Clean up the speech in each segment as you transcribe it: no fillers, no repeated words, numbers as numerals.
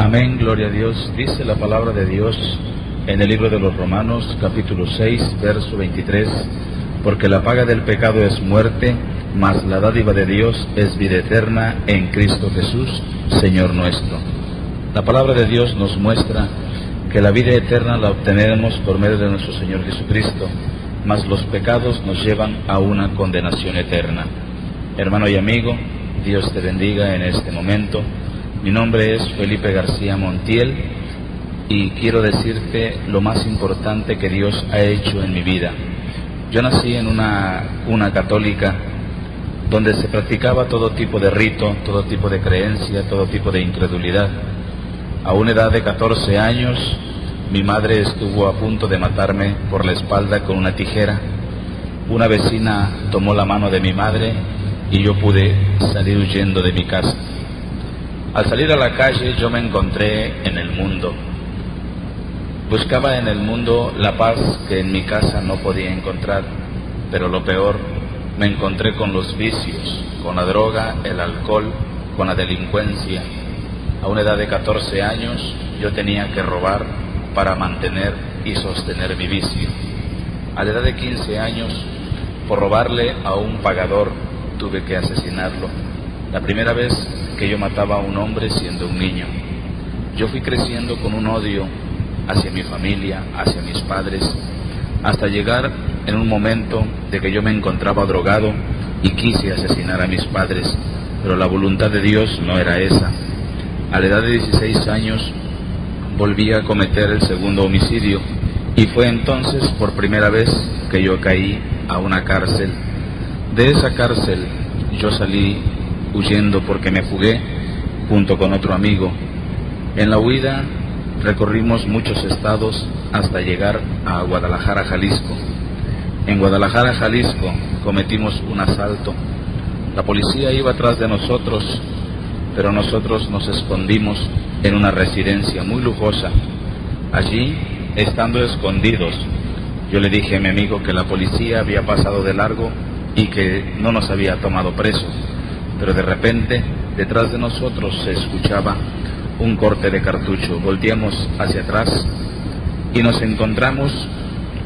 Amén, gloria a Dios. Dice la palabra de Dios en el libro de los Romanos, capítulo 6, verso 23, porque la paga del pecado es muerte, mas la dádiva de Dios es vida eterna en Cristo Jesús, Señor nuestro. La palabra de Dios nos muestra que la vida eterna la obtenemos por medio de nuestro Señor Jesucristo, mas los pecados nos llevan a una condenación eterna. Hermano y amigo, Dios te bendiga en este momento. Mi nombre es Felipe García Montiel y quiero decirte lo más importante que Dios ha hecho en mi vida. Yo nací en una cuna católica donde se practicaba todo tipo de rito, todo tipo de creencia, todo tipo de incredulidad. A una edad de 14 años, mi madre estuvo a punto de matarme por la espalda con una tijera. Una vecina tomó la mano de mi madre y yo pude salir huyendo de mi casa. Al salir a la calle yo me encontré en el mundo. Buscaba en el mundo la paz que en mi casa no podía encontrar, pero lo peor, me encontré con los vicios, con la droga, el alcohol, con la delincuencia. A una edad de 14 años yo tenía que robar para mantener y sostener mi vicio. A la edad de 15 años, por robarle a un pagador, tuve que asesinarlo. La primera vez que yo mataba a un hombre siendo un niño. Yo fui creciendo con un odio hacia mi familia, hacia mis padres, hasta llegar en un momento de que yo me encontraba drogado y quise asesinar a mis padres, pero la voluntad de Dios no era esa. A la edad de 16 años volví a cometer el segundo homicidio y fue entonces por primera vez que yo caí a una cárcel. De esa cárcel yo salí huyendo porque me fugué junto con otro amigo. En la huida recorrimos muchos estados hasta llegar a Guadalajara, Jalisco. En Guadalajara, Jalisco cometimos un asalto. La policía iba atrás de nosotros, pero nosotros nos escondimos en una residencia muy lujosa. Allí, estando escondidos, yo le dije a mi amigo que la policía había pasado de largo y que no nos había tomado presos, pero de repente, detrás de nosotros se escuchaba un corte de cartucho. Volteamos hacia atrás y nos encontramos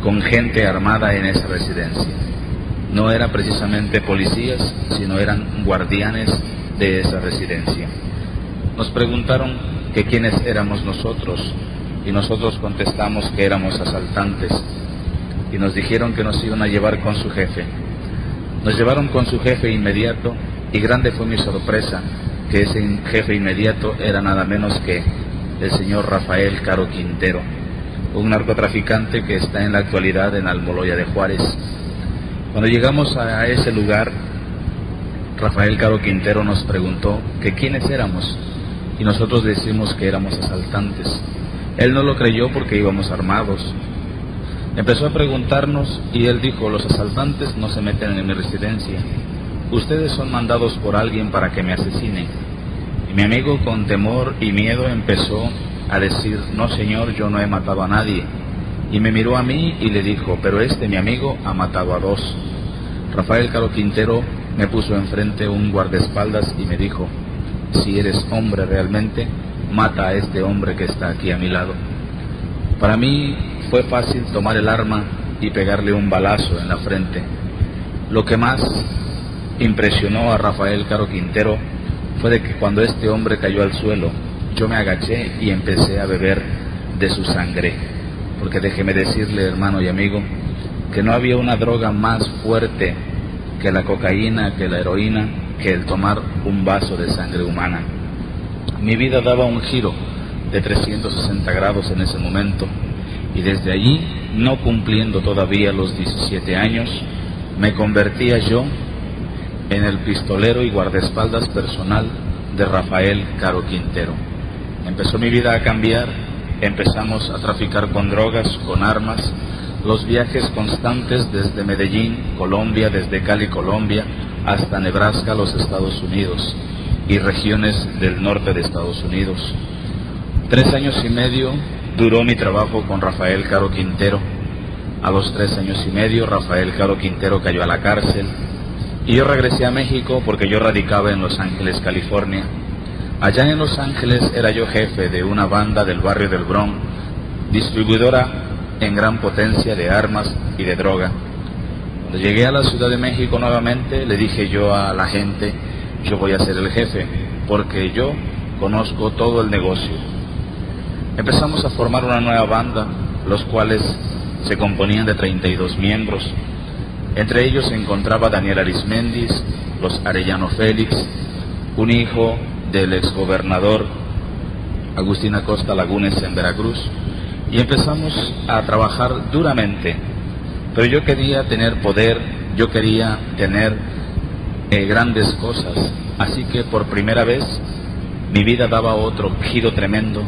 con gente armada en esa residencia. No eran precisamente policías, sino eran guardianes de esa residencia. Nos preguntaron que quiénes éramos nosotros y nosotros contestamos que éramos asaltantes y nos dijeron que nos iban a llevar con su jefe. Nos llevaron con su jefe inmediato y grande fue mi sorpresa que ese jefe inmediato era nada menos que el señor Rafael Caro Quintero, un narcotraficante que está en la actualidad en Almoloya de Juárez. Cuando llegamos a ese lugar, Rafael Caro Quintero nos preguntó que quiénes éramos y nosotros decimos que éramos asaltantes. Él no lo creyó porque íbamos armados. Empezó a preguntarnos y él dijo: los asaltantes no se meten en mi residencia, ustedes son mandados por alguien para que me asesine. Y mi amigo con temor y miedo empezó a decir: no señor, yo no he matado a nadie. Y me miró a mí y le dijo: pero mi amigo ha matado a 2. Rafael Caro Quintero me puso enfrente un guardaespaldas y me dijo: si eres hombre realmente, mata a este hombre que está aquí a mi lado. Para mí fue fácil tomar el arma y pegarle un balazo en la frente. Lo que más impresionó a Rafael Caro Quintero fue de que cuando este hombre cayó al suelo, yo me agaché y empecé a beber de su sangre, porque déjeme decirle, hermano y amigo, que no había una droga más fuerte que la cocaína, que la heroína, que el tomar un vaso de sangre humana. Mi vida daba un giro de 360 grados en ese momento, y desde allí, no cumpliendo todavía los 17 años, me convertía yo en el pistolero y guardaespaldas personal de Rafael Caro Quintero. Empezó mi vida a cambiar, empezamos a traficar con drogas, con armas, los viajes constantes desde Medellín, Colombia, desde Cali, Colombia, hasta Nebraska, los Estados Unidos, y regiones del norte de Estados Unidos. 3 años y medio duró mi trabajo con Rafael Caro Quintero. A los 3 años y medio, Rafael Caro Quintero cayó a la cárcel y yo regresé a México porque yo radicaba en Los Ángeles, California. Allá en Los Ángeles era yo jefe de una banda del barrio del Bronx, distribuidora en gran potencia de armas y de droga. Cuando llegué a la Ciudad de México nuevamente, le dije yo a la gente, yo voy a ser el jefe, porque yo conozco todo el negocio. Empezamos a formar una nueva banda, los cuales se componían de 32 miembros. Entre ellos se encontraba Daniel Arismendis, los Arellano Félix, un hijo del exgobernador Agustín Acosta Lagunes en Veracruz, y empezamos a trabajar duramente. Pero yo quería tener poder, yo quería tener grandes cosas, así que por primera vez mi vida daba otro giro tremendo,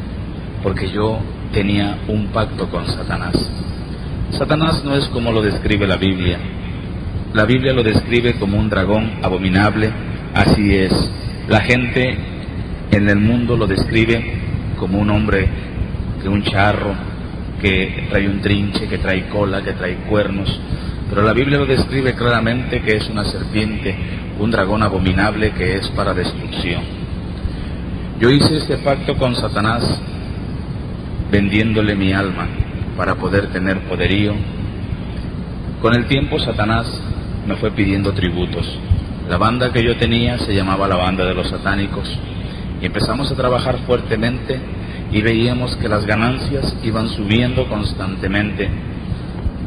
porque yo tenía un pacto con Satanás. Satanás no es como lo describe la Biblia. La Biblia lo describe como un dragón abominable, así es. La gente en el mundo lo describe como un hombre, que un charro, que trae un trinche, que trae cola, que trae cuernos. Pero la Biblia lo describe claramente que es una serpiente, un dragón abominable que es para destrucción. Yo hice este pacto con Satanás vendiéndole mi alma para poder tener poderío. Con el tiempo Satanás me fue pidiendo tributos. La banda que yo tenía se llamaba la Banda de los Satánicos, y empezamos a trabajar fuertemente y veíamos que las ganancias iban subiendo constantemente.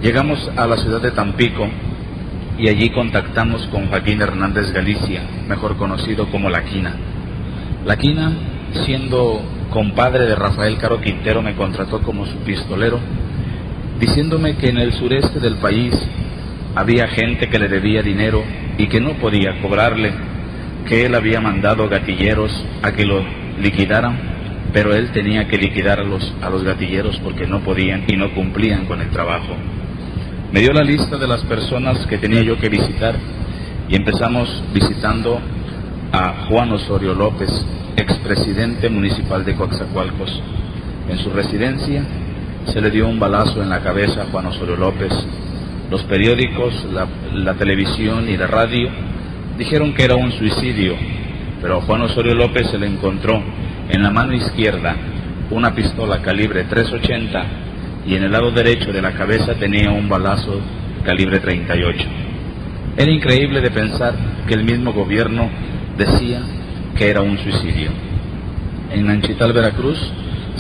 Llegamos a la ciudad de Tampico y allí contactamos con Joaquín Hernández Galicia, mejor conocido como La Quina. La Quina, siendo compadre de Rafael Caro Quintero, me contrató como su pistolero, diciéndome que en el sureste del país había gente que le debía dinero y que no podía cobrarle, que él había mandado gatilleros a que lo liquidaran, pero él tenía que liquidar a los gatilleros porque no podían y no cumplían con el trabajo. Me dio la lista de las personas que tenía yo que visitar y empezamos visitando a Juan Osorio López, expresidente municipal de Coatzacoalcos. En su residencia se le dio un balazo en la cabeza a Juan Osorio López. Los periódicos, la televisión y la radio dijeron que era un suicidio, pero a Juan Osorio López se le encontró en la mano izquierda una pistola calibre .380 y en el lado derecho de la cabeza tenía un balazo calibre .38. Era increíble de pensar que el mismo gobierno decía que era un suicidio. En Nanchital, Veracruz,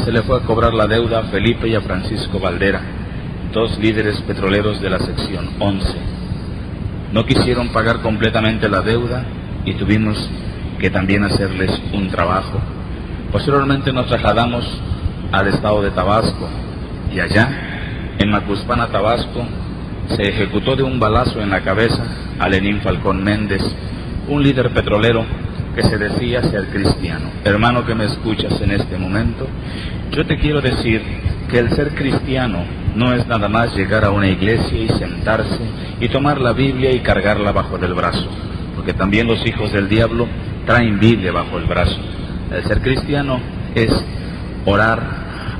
se le fue a cobrar la deuda a Felipe y a Francisco Valdera, dos líderes petroleros de la sección 11. No quisieron pagar completamente la deuda y tuvimos que también hacerles un trabajo. Posteriormente nos trasladamos al estado de Tabasco y allá, en Macuspana, Tabasco, se ejecutó de un balazo en la cabeza a Lenín Falcón Méndez, un líder petrolero que se decía ser cristiano. Hermano que me escuchas en este momento, yo te quiero decir que el ser cristiano no es nada más llegar a una iglesia y sentarse y tomar la Biblia y cargarla bajo del brazo, porque también los hijos del diablo traen Biblia bajo el brazo. El ser cristiano es orar,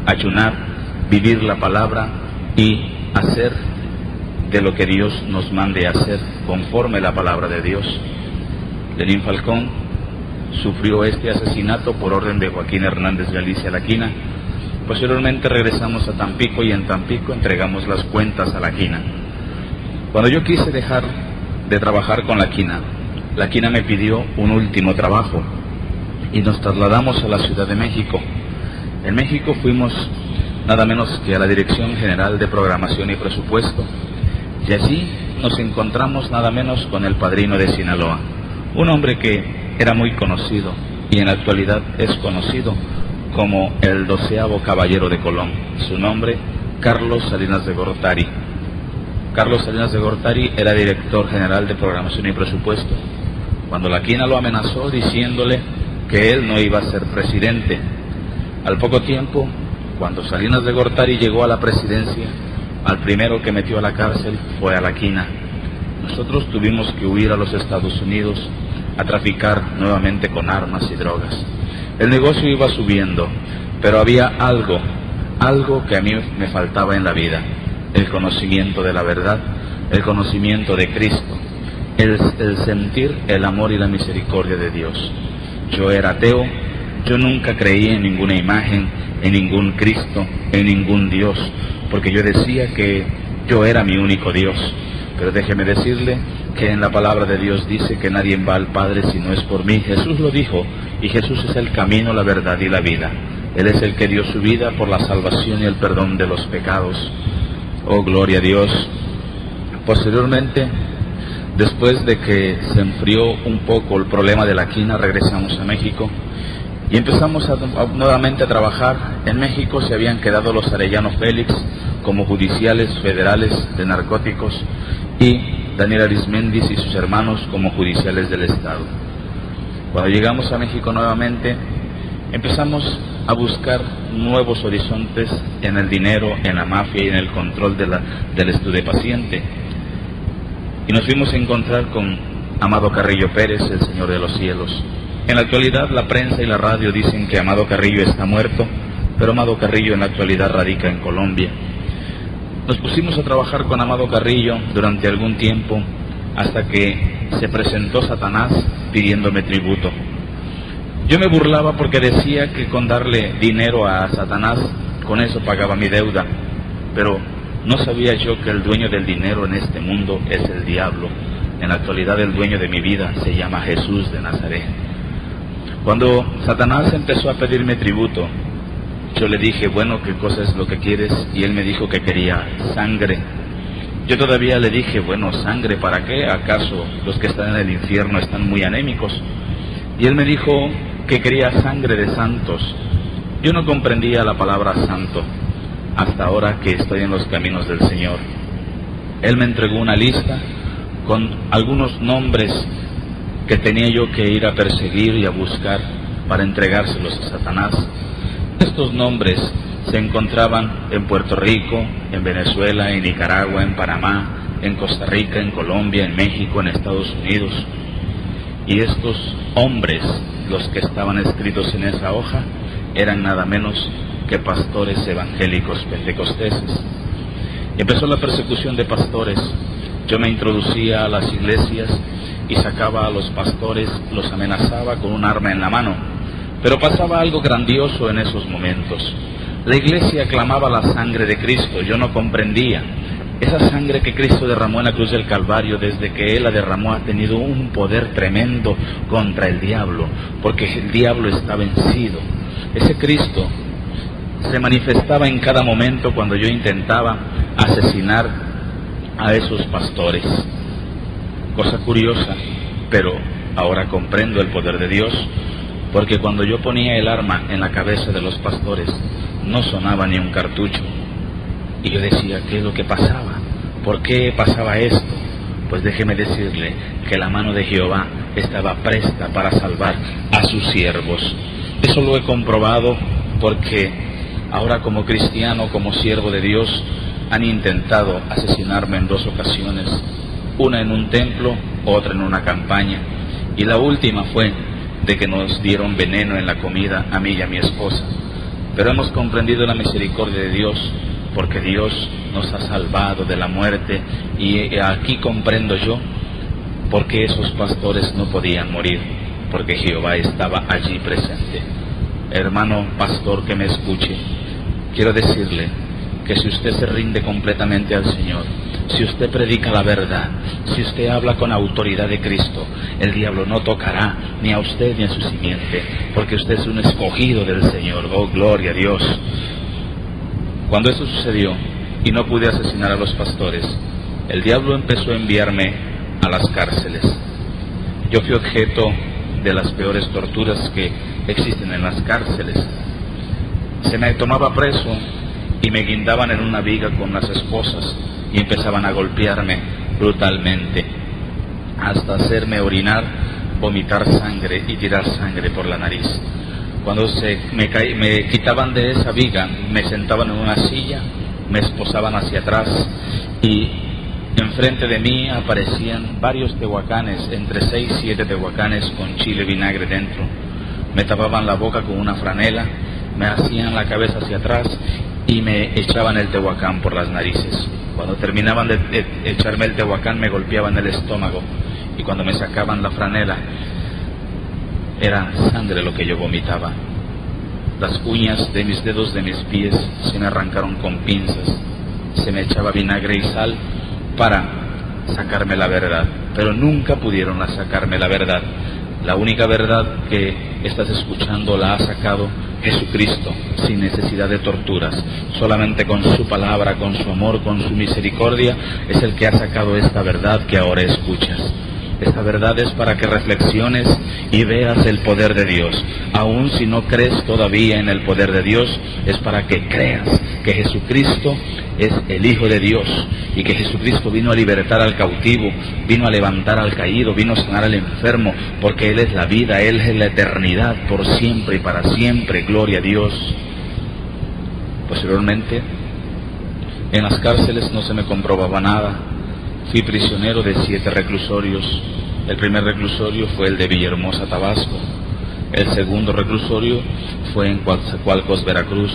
ayunar, vivir la palabra y hacer de lo que Dios nos mande hacer conforme la palabra de Dios. Lenín Falcón sufrió este asesinato por orden de Joaquín Hernández Galicia La Quina. Posteriormente regresamos a Tampico y en Tampico entregamos las cuentas a La Quina. Cuando yo quise dejar de trabajar con La Quina me pidió un último trabajo y nos trasladamos a la Ciudad de México. En México fuimos nada menos que a la Dirección General de Programación y Presupuesto, y allí nos encontramos nada menos con el padrino de Sinaloa, un hombre que era muy conocido y en la actualidad es conocido como el 12º caballero de Colón. Su nombre, Carlos Salinas de Gortari. Carlos Salinas de Gortari era director general de Programación y Presupuesto, cuando La Quina lo amenazó diciéndole que él no iba a ser presidente. Al poco tiempo, cuando Salinas de Gortari llegó a la presidencia, al primero que metió a la cárcel fue a La Quina. Nosotros tuvimos que huir a los Estados Unidos a traficar nuevamente con armas y drogas. El negocio iba subiendo, pero había algo que a mí me faltaba en la vida: el conocimiento de la verdad, el conocimiento de Cristo, el sentir el amor y la misericordia de Dios. Yo era ateo, Yo nunca creí en ninguna imagen, en ningún Cristo, en ningún Dios, porque yo decía que yo era mi único Dios. Pero déjeme decirle que en la palabra de Dios dice que nadie va al Padre si no es por mí. Jesús lo dijo, y Jesús es el camino, la verdad y la vida. Él es el que dio su vida por la salvación y el perdón de los pecados. Oh, gloria a Dios. Posteriormente, después de que se enfrió un poco el problema de la quina, regresamos a México y empezamos nuevamente a trabajar. En México se habían quedado los Arellano Félix como judiciales federales de narcóticos y Daniel Arismendis y sus hermanos como judiciales del Estado. Cuando llegamos a México nuevamente, empezamos a buscar nuevos horizontes en el dinero, en la mafia y en el control del estupefaciente. Y nos fuimos a encontrar con Amado Carrillo Pérez, el Señor de los Cielos. En la actualidad la prensa y la radio dicen que Amado Carrillo está muerto, pero Amado Carrillo en la actualidad radica en Colombia. Nos pusimos a trabajar con Amado Carrillo durante algún tiempo, hasta que se presentó Satanás pidiéndome tributo. Yo me burlaba porque decía que con darle dinero a Satanás, con eso pagaba mi deuda, pero no sabía yo que el dueño del dinero en este mundo es el diablo. En la actualidad el dueño de mi vida se llama Jesús de Nazaret. Cuando Satanás empezó a pedirme tributo, yo le dije, bueno, ¿qué cosa es lo que quieres? Y él me dijo que quería sangre. Yo todavía le dije, bueno, ¿sangre para qué? ¿Acaso los que están en el infierno están muy anémicos? Y él me dijo que quería sangre de santos. Yo no comprendía la palabra santo hasta ahora que estoy en los caminos del Señor. Él me entregó una lista con algunos nombres que tenía yo que ir a perseguir y a buscar para entregárselos a Satanás. Estos nombres se encontraban en Puerto Rico, en Venezuela, en Nicaragua, en Panamá, en Costa Rica, en Colombia, en México, en Estados Unidos. Y estos hombres, los que estaban escritos en esa hoja, eran nada menos que pastores evangélicos pentecosteses. Empezó la persecución de pastores. Yo me introducía a las iglesias y sacaba a los pastores, los amenazaba con un arma en la mano. Pero pasaba algo grandioso en esos momentos. La iglesia clamaba la sangre de Cristo. Yo no comprendía. Esa sangre que Cristo derramó en la cruz del Calvario, desde que Él la derramó, ha tenido un poder tremendo contra el diablo, porque el diablo está vencido. Ese Cristo se manifestaba en cada momento cuando yo intentaba asesinar a esos pastores. Cosa curiosa, pero ahora comprendo el poder de Dios, porque cuando yo ponía el arma en la cabeza de los pastores, no sonaba ni un cartucho. Y yo decía, ¿qué es lo que pasaba? ¿Por qué pasaba esto? Pues déjeme decirle que la mano de Jehová estaba presta para salvar a sus siervos. Eso lo he comprobado porque ahora como cristiano, como siervo de Dios, han intentado asesinarme en 2 ocasiones. Una en un templo, otra en una campaña. Y la última fue de que nos dieron veneno en la comida a mí y a mi esposa. Pero hemos comprendido la misericordia de Dios, porque Dios nos ha salvado de la muerte, y aquí comprendo yo por qué esos pastores no podían morir, porque Jehová estaba allí presente. Hermano pastor que me escuche, quiero decirle que si usted se rinde completamente al Señor, si usted predica la verdad, si usted habla con autoridad de Cristo, el diablo no tocará ni a usted ni a su simiente, porque usted es un escogido del Señor. Oh, gloria a Dios. Cuando eso sucedió y no pude asesinar a los pastores, el diablo empezó a enviarme a las cárceles. Yo fui objeto de las peores torturas que existen en las cárceles. Se me tomaba preso y me guindaban en una viga con las esposas y empezaban a golpearme brutalmente, hasta hacerme orinar, vomitar sangre y tirar sangre por la nariz. Cuando me quitaban de esa viga, me sentaban en una silla, me esposaban hacia atrás y enfrente de mí aparecían varios tehuacanes, entre 6 y 7 tehuacanes con chile y vinagre dentro. Me tapaban la boca con una franela, me hacían la cabeza hacia atrás y me echaban el tehuacán por las narices. Cuando terminaban de echarme el tehuacán, me golpeaban el estómago, y cuando me sacaban la franela, era sangre lo que yo vomitaba. Las uñas de mis dedos de mis pies se me arrancaron con pinzas. Se me echaba vinagre y sal para sacarme la verdad, pero nunca pudieron sacarme la verdad. La única verdad que estás escuchando la ha sacado Jesucristo, sin necesidad de torturas. Solamente con su palabra, con su amor, con su misericordia, es el que ha sacado esta verdad que ahora escuchas. Esta verdad es para que reflexiones y veas el poder de Dios. Aun si no crees todavía en el poder de Dios, es para que creas que Jesucristo es el Hijo de Dios y que Jesucristo vino a libertar al cautivo, vino a levantar al caído, vino a sanar al enfermo, porque Él es la vida, Él es la eternidad, por siempre y para siempre. Gloria a Dios. Posteriormente, en las cárceles no se me comprobaba nada. Fui prisionero de 7 reclusorios. El primer reclusorio fue el de Villahermosa, Tabasco. El segundo reclusorio fue en Coatzacoalcos, Veracruz.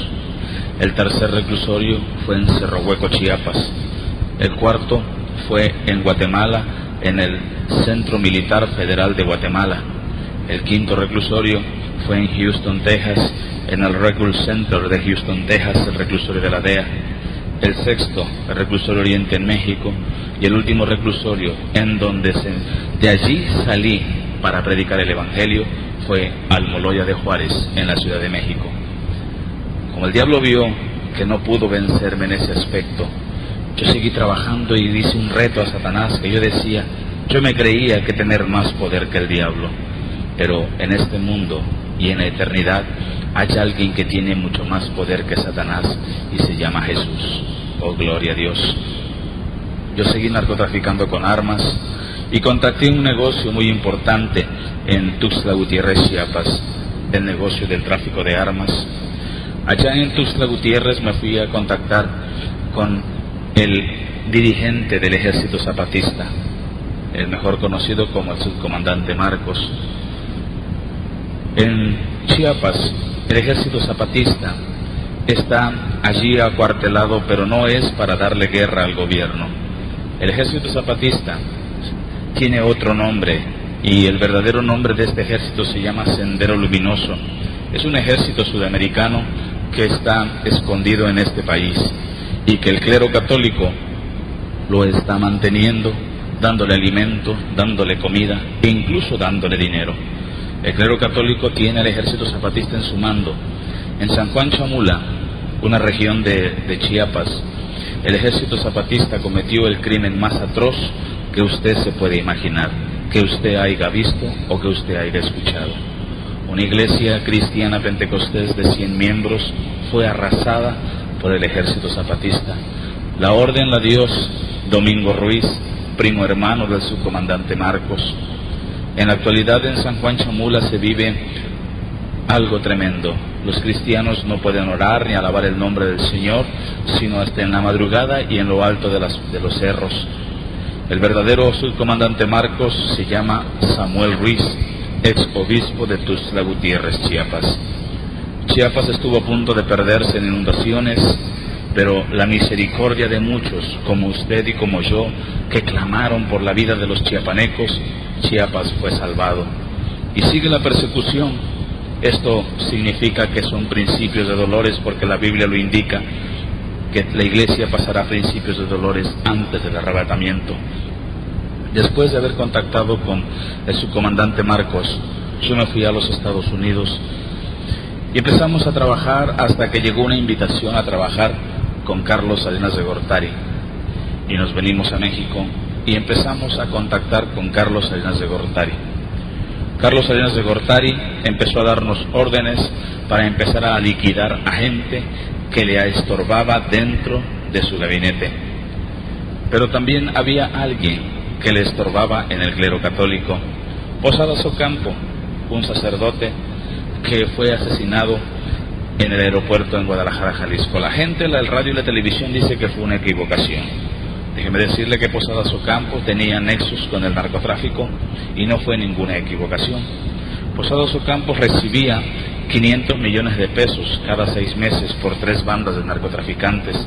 El tercer reclusorio fue en Cerro Hueco, Chiapas. El cuarto fue en Guatemala, en el Centro Militar Federal de Guatemala. El quinto reclusorio fue en Houston, Texas, en el Reclusion Center de Houston, Texas, el reclusorio de la DEA. El sexto, el reclusorio Oriente en México, y el último reclusorio en donde de allí salí para predicar el Evangelio fue Almoloya de Juárez, en la Ciudad de México. Como el diablo vio que no pudo vencerme en ese aspecto, yo seguí trabajando y hice un reto a Satanás que yo decía, yo me creía que tener más poder que el diablo, pero en este mundo y en la eternidad hay alguien que tiene mucho más poder que Satanás y se llama Jesús. Oh, gloria a Dios. Yo seguí narcotraficando con armas y contacté un negocio muy importante en Tuxtla Gutiérrez, Chiapas, el negocio del tráfico de armas. Allá en Tuxtla Gutiérrez me fui a contactar con el dirigente del Ejército Zapatista, el mejor conocido como el subcomandante Marcos. En Chiapas, el Ejército Zapatista está allí acuartelado, pero no es para darle guerra al gobierno. El Ejército Zapatista tiene otro nombre, y el verdadero nombre de este ejército se llama Sendero Luminoso. Es un ejército sudamericano que está escondido en este país, y que el clero católico lo está manteniendo, dándole alimento, dándole comida, e incluso dándole dinero. El clero católico tiene al Ejército Zapatista en su mando. En San Juan Chamula, una región de Chiapas, el Ejército Zapatista cometió el crimen más atroz que usted se puede imaginar, que usted haya visto o que usted haya escuchado. Una iglesia cristiana pentecostés de 100 miembros fue arrasada por el Ejército Zapatista. La orden la dio Domingo Ruiz, primo hermano del subcomandante Marcos. En la actualidad en San Juan Chamula se vive algo tremendo. Los cristianos no pueden orar ni alabar el nombre del Señor, sino hasta en la madrugada y en lo alto de los cerros. El verdadero subcomandante Marcos se llama Samuel Ruiz, ex obispo de Tuxtla Gutiérrez, Chiapas. Chiapas estuvo a punto de perderse en inundaciones, pero la misericordia de muchos, como usted y como yo, que clamaron por la vida de los chiapanecos, Chiapas fue salvado. Y sigue la persecución. Esto significa que son principios de dolores, porque la Biblia lo indica, que la iglesia pasará principios de dolores antes del arrebatamiento. Después de haber contactado con el subcomandante Marcos, yo me fui a los Estados Unidos y empezamos a trabajar hasta que llegó una invitación a trabajar con Carlos Salinas de Gortari, y nos venimos a México y empezamos a contactar con Carlos Salinas de Gortari. Carlos Salinas de Gortari empezó a darnos órdenes para empezar a liquidar a gente que le estorbaba dentro de su gabinete. Pero también había alguien que le estorbaba en el clero católico. Posadas Ocampo, un sacerdote que fue asesinado en el aeropuerto en Guadalajara, Jalisco. La gente, el radio y la televisión dice que fue una equivocación. Déjeme decirle que Posadas Ocampo tenía nexos con el narcotráfico y no fue ninguna equivocación. Posadas Ocampo recibía 500 millones de pesos cada 6 meses por 3 bandas de narcotraficantes,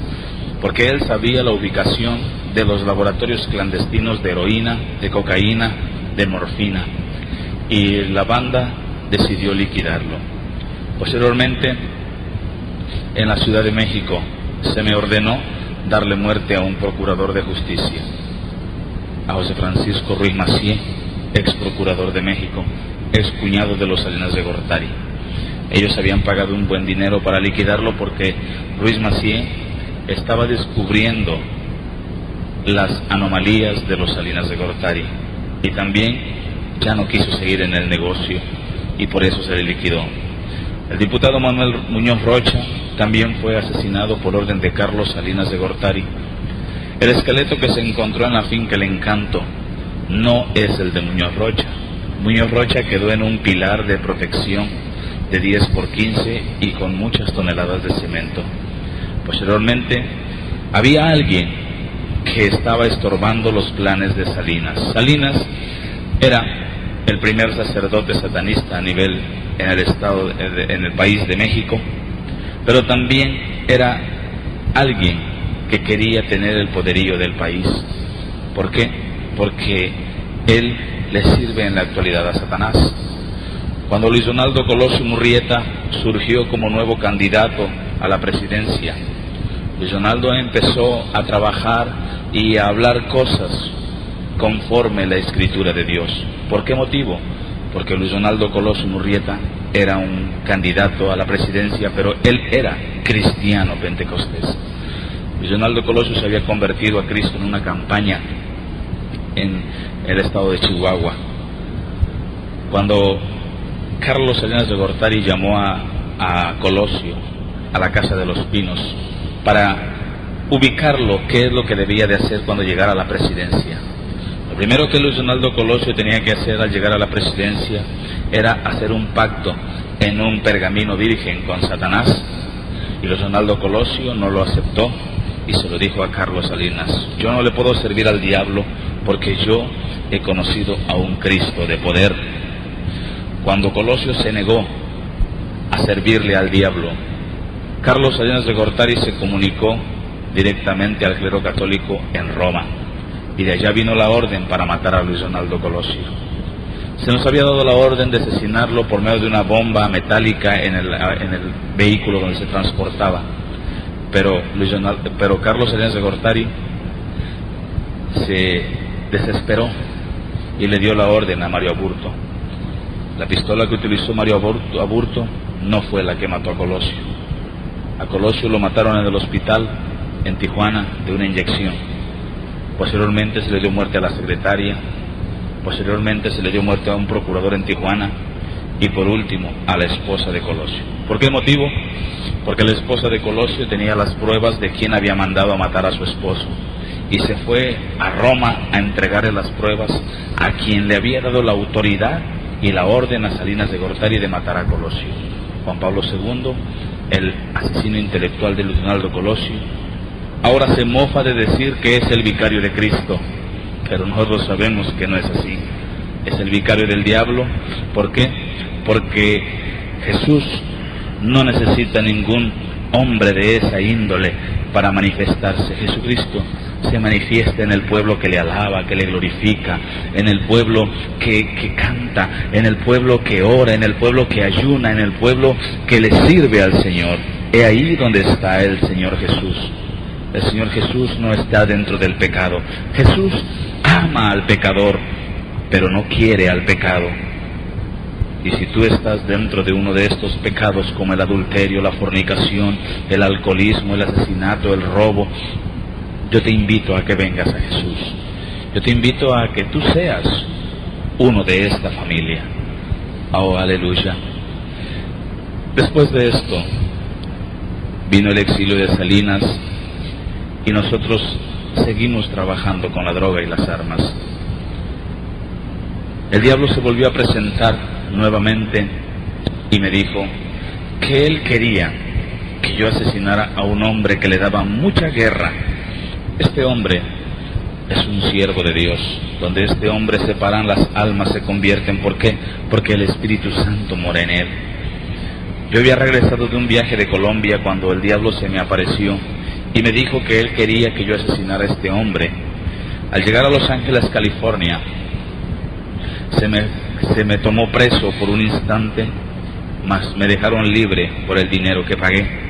porque él sabía la ubicación de los laboratorios clandestinos de heroína, de cocaína, de morfina, y la banda decidió liquidarlo. Posteriormente, en la Ciudad de México se me ordenó darle muerte a un procurador de justicia, a José Francisco Ruiz Massieu, ex procurador de México, ex cuñado de los Salinas de Gortari. Ellos habían pagado un buen dinero para liquidarlo porque Ruiz Massieu estaba descubriendo las anomalías de los Salinas de Gortari y también ya no quiso seguir en el negocio y por eso se le liquidó. El diputado Manuel Muñoz Rocha también fue asesinado por orden de Carlos Salinas de Gortari. El esqueleto que se encontró en la finca El Encanto no es el de Muñoz Rocha. Muñoz Rocha quedó en un pilar de protección de 10 por 15 y con muchas toneladas de cemento. Posteriormente, había alguien que estaba estorbando los planes de Salinas. Salinas era el primer sacerdote satanista a nivel en el país de México, pero también era alguien que quería tener el poderío del país. ¿Por qué? Porque él le sirve en la actualidad a Satanás. Cuando Luis Donaldo Colosio Murrieta surgió como nuevo candidato a la presidencia, Luis Donaldo empezó a trabajar y a hablar cosas conforme la escritura de Dios. ¿Por qué motivo? Porque Luis Donaldo Colosio Murrieta era un candidato a la presidencia, pero él era cristiano pentecostés. Luis Donaldo Colosio se había convertido a Cristo en una campaña en el estado de Chihuahua. Cuando Carlos Salinas de Gortari llamó a Colosio a la Casa de los Pinos para ubicarlo, qué es lo que debía de hacer cuando llegara a la presidencia. Lo primero que Luis Donaldo Colosio tenía que hacer al llegar a la presidencia era hacer un pacto en un pergamino virgen con Satanás, y Luis Donaldo Colosio no lo aceptó y se lo dijo a Carlos Salinas: yo no le puedo servir al diablo porque yo he conocido a un Cristo de poder. Cuando Colosio se negó a servirle al diablo, Carlos Salinas de Gortari se comunicó directamente al clero católico en Roma, y de allá vino la orden para matar a Luis Donaldo Colosio. Se nos había dado la orden de asesinarlo por medio de una bomba metálica en el vehículo donde se transportaba, pero Carlos Salinas de Gortari se desesperó y le dio la orden a Mario Aburto. La pistola que utilizó Mario Aburto no fue la que mató a Colosio. A Colosio lo mataron en el hospital en Tijuana de una inyección. Posteriormente se le dio muerte a la secretaria, posteriormente se le dio muerte a un procurador en Tijuana y por último a la esposa de Colosio. ¿Por qué motivo? Porque la esposa de Colosio tenía las pruebas de quién había mandado a matar a su esposo y se fue a Roma a entregarle las pruebas a quien le había dado la autoridad y la orden a Salinas de Gortari de matar a Colosio. Juan Pablo II, el asesino intelectual de Luis Donaldo Colosio, ahora se mofa de decir que es el vicario de Cristo, pero nosotros sabemos que no es así. Es el vicario del diablo. ¿Por qué? Porque Jesús no necesita ningún hombre de esa índole para manifestarse. Jesucristo se manifiesta en el pueblo que le alaba, que le glorifica, en el pueblo que canta, en el pueblo que ora, en el pueblo que ayuna, en el pueblo que le sirve al Señor. He ahí donde está el Señor Jesús. El Señor Jesús no está dentro del pecado. Jesús ama al pecador, pero no quiere al pecado. Y si tú estás dentro de uno de estos pecados como el adulterio, la fornicación, el alcoholismo, el asesinato, el robo, yo te invito a que vengas a Jesús. Yo te invito a que tú seas uno de esta familia. Oh, aleluya. Después de esto, vino el exilio de Salinas y nosotros seguimos trabajando con la droga y las armas. El diablo se volvió a presentar nuevamente y me dijo que él quería que yo asesinara a un hombre que le daba mucha guerra. Este hombre es un siervo de Dios. Donde este hombre separan, las almas se convierten. ¿Por qué? Porque el Espíritu Santo mora en él. Yo había regresado de un viaje de Colombia cuando el diablo se me apareció y me dijo que él quería que yo asesinara a este hombre. Al llegar a Los Ángeles, California, se me tomó preso por un instante, mas me dejaron libre por el dinero que pagué.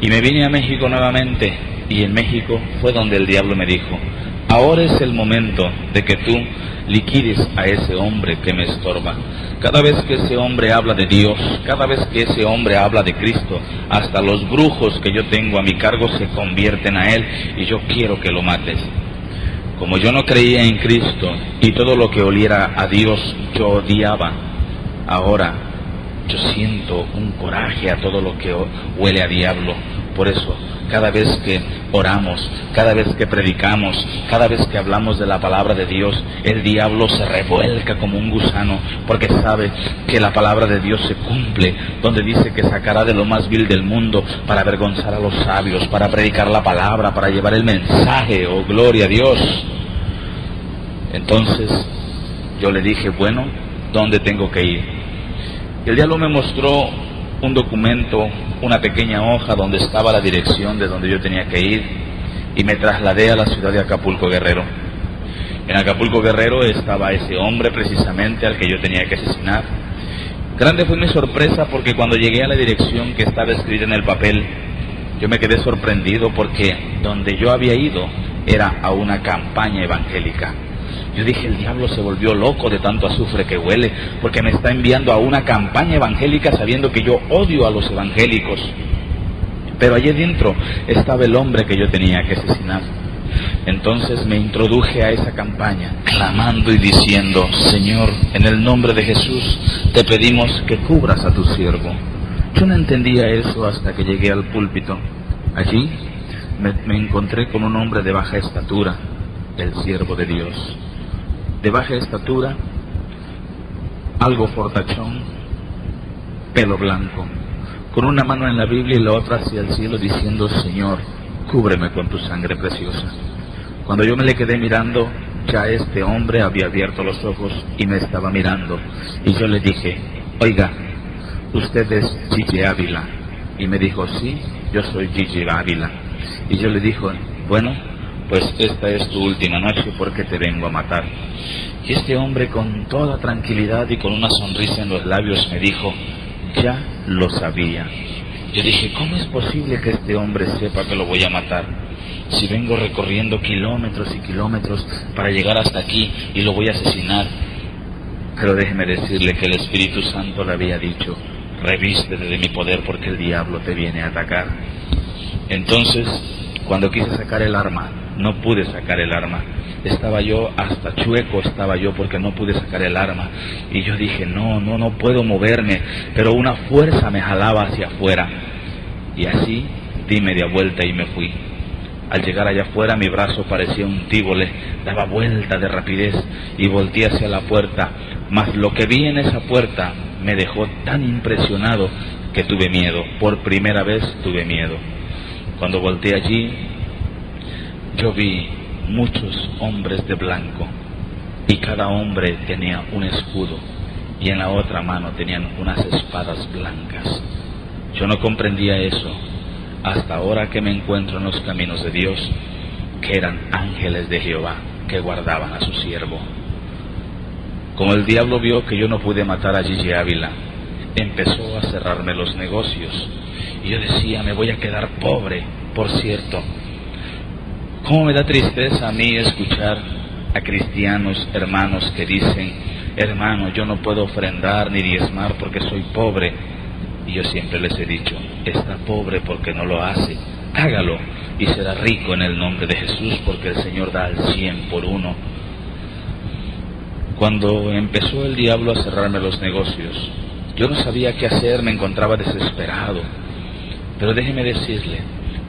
Y me vine a México nuevamente, y en México fue donde el diablo me dijo: ahora es el momento de que tú liquides a ese hombre que me estorba. Cada vez que ese hombre habla de Dios, cada vez que ese hombre habla de Cristo, hasta los brujos que yo tengo a mi cargo se convierten a él, y yo quiero que lo mates. Como yo no creía en Cristo y todo lo que oliera a Dios yo odiaba, ahora yo siento un coraje a todo lo que huele a diablo. Por eso, cada vez que oramos, cada vez que predicamos, cada vez que hablamos de la palabra de Dios, el diablo se revuelca como un gusano, porque sabe que la palabra de Dios se cumple, donde dice que sacará de lo más vil del mundo para avergonzar a los sabios, para predicar la palabra, para llevar el mensaje. ¡Oh, gloria a Dios! Entonces, yo le dije, bueno, ¿dónde tengo que ir? Y el diablo me mostró un documento, una pequeña hoja donde estaba la dirección de donde yo tenía que ir, y me trasladé a la ciudad de Acapulco Guerrero. En Acapulco Guerrero estaba ese hombre precisamente al que yo tenía que asesinar. Grande fue mi sorpresa, porque cuando llegué a la dirección que estaba escrita en el papel, yo me quedé sorprendido, porque donde yo había ido era a una campaña evangélica. Yo dije, el diablo se volvió loco de tanto azufre que huele, porque me está enviando a una campaña evangélica sabiendo que yo odio a los evangélicos. Pero allí dentro estaba el hombre que yo tenía que asesinar. Entonces me introduje a esa campaña, clamando y diciendo: Señor, en el nombre de Jesús, te pedimos que cubras a tu siervo. Yo no entendía eso hasta que llegué al púlpito. Allí me encontré con un hombre de baja estatura, el siervo de Dios. De baja estatura, algo fortachón, pelo blanco, con una mano en la Biblia y la otra hacia el cielo, diciendo: Señor, cúbreme con tu sangre preciosa. Cuando yo me le quedé mirando, ya este hombre había abierto los ojos y me estaba mirando. Y yo le dije: oiga, ¿usted es Gigi Ávila? Y me dijo: sí, yo soy Gigi Ávila. Y yo le dije: bueno, pues esta es tu última noche, porque te vengo a matar. Y este hombre, con toda tranquilidad y con una sonrisa en los labios, me dijo: ya lo sabía. Yo dije: ¿cómo es posible que este hombre sepa que lo voy a matar? Si vengo recorriendo kilómetros y kilómetros para llegar hasta aquí y lo voy a asesinar. Pero déjeme decirle que el Espíritu Santo le había dicho: revístete de mi poder, porque el diablo te viene a atacar. Entonces, cuando quise sacar el arma, no pude sacar el arma. Estaba yo, hasta chueco estaba yo, porque no pude sacar el arma. Y yo dije: no puedo moverme. Pero una fuerza me jalaba hacia afuera. Y así di media vuelta y me fui. Al llegar allá afuera, mi brazo parecía un tívole, daba vuelta de rapidez y volteé hacia la puerta. Mas lo que vi en esa puerta me dejó tan impresionado que tuve miedo. Por primera vez tuve miedo. Cuando volteé allí, yo vi muchos hombres de blanco, y cada hombre tenía un escudo, y en la otra mano tenían unas espadas blancas. Yo no comprendía eso hasta ahora que me encuentro en los caminos de Dios, que eran ángeles de Jehová que guardaban a su siervo. Como el diablo vio que yo no pude matar a Gigi Ávila, empezó a cerrarme los negocios, y yo decía: me voy a quedar pobre. Por cierto, cómo me da tristeza a mí escuchar a cristianos, hermanos, que dicen: hermano, yo no puedo ofrendar ni diezmar porque soy pobre. Y yo siempre les he dicho: está pobre porque no lo hace, hágalo y será rico en el nombre de Jesús, porque el Señor da al 100 por uno. Cuando empezó el diablo a cerrarme los negocios, yo no sabía qué hacer, me encontraba desesperado. Pero déjeme decirle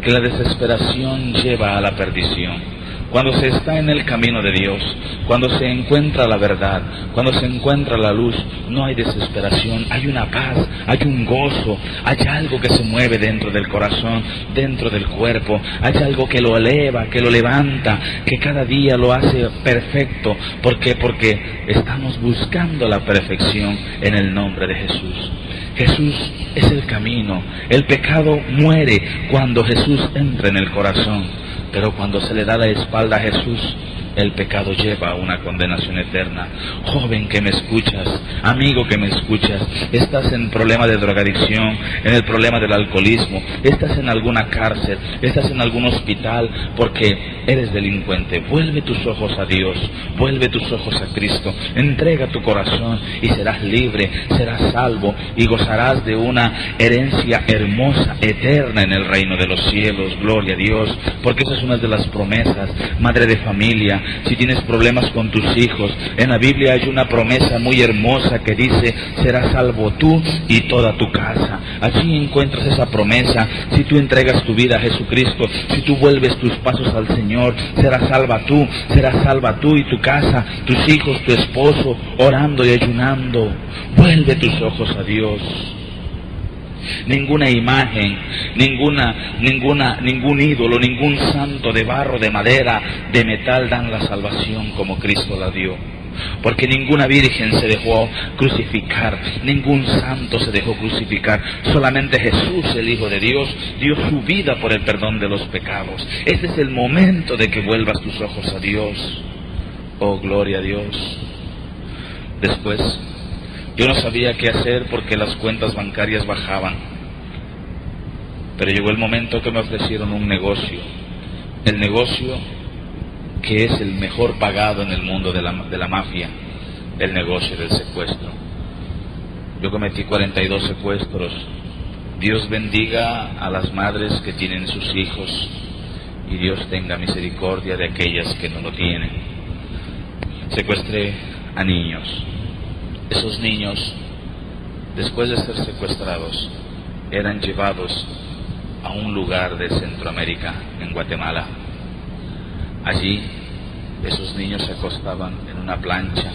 que la desesperación lleva a la perdición. Cuando se está en el camino de Dios, cuando se encuentra la verdad, cuando se encuentra la luz, no hay desesperación, hay una paz, hay un gozo, hay algo que se mueve dentro del corazón, dentro del cuerpo, hay algo que lo eleva, que lo levanta, que cada día lo hace perfecto. ¿Por qué? Porque estamos buscando la perfección en el nombre de Jesús. Jesús es el camino. El pecado muere cuando Jesús entra en el corazón. Pero cuando se le da la espalda a Jesús, el pecado lleva a una condenación eterna. Joven que me escuchas, amigo que me escuchas, estás en problema de drogadicción, en el problema del alcoholismo, estás en alguna cárcel, estás en algún hospital porque eres delincuente. Vuelve tus ojos a Dios, vuelve tus ojos a Cristo, entrega tu corazón y serás libre, serás salvo y gozarás de una herencia hermosa, eterna en el reino de los cielos. Gloria a Dios, porque esa es una de las promesas. Madre de familia, si tienes problemas con tus hijos, en la Biblia hay una promesa muy hermosa que dice: serás salvo tú y toda tu casa. Allí encuentras esa promesa. Si tú entregas tu vida a Jesucristo, si tú vuelves tus pasos al Señor, serás salva tú y tu casa, tus hijos, tu esposo, orando y ayunando. Vuelve tus ojos a Dios. Ninguna imagen, ningún ídolo, ningún santo de barro, de madera, de metal dan la salvación como Cristo la dio. Porque ninguna virgen se dejó crucificar, ningún santo se dejó crucificar. Solamente Jesús, el Hijo de Dios, dio su vida por el perdón de los pecados. Este es el momento de que vuelvas tus ojos a Dios. Oh, gloria a Dios. Después, yo no sabía qué hacer porque las cuentas bancarias bajaban. Pero llegó el momento que me ofrecieron un negocio. El negocio que es el mejor pagado en el mundo de la mafia, el negocio del secuestro. Yo cometí 42 secuestros. Dios bendiga a las madres que tienen sus hijos y Dios tenga misericordia de aquellas que no lo tienen. Secuestré a niños. Esos niños, después de ser secuestrados, eran llevados a un lugar de Centroamérica, en Guatemala. Allí, esos niños se acostaban en una plancha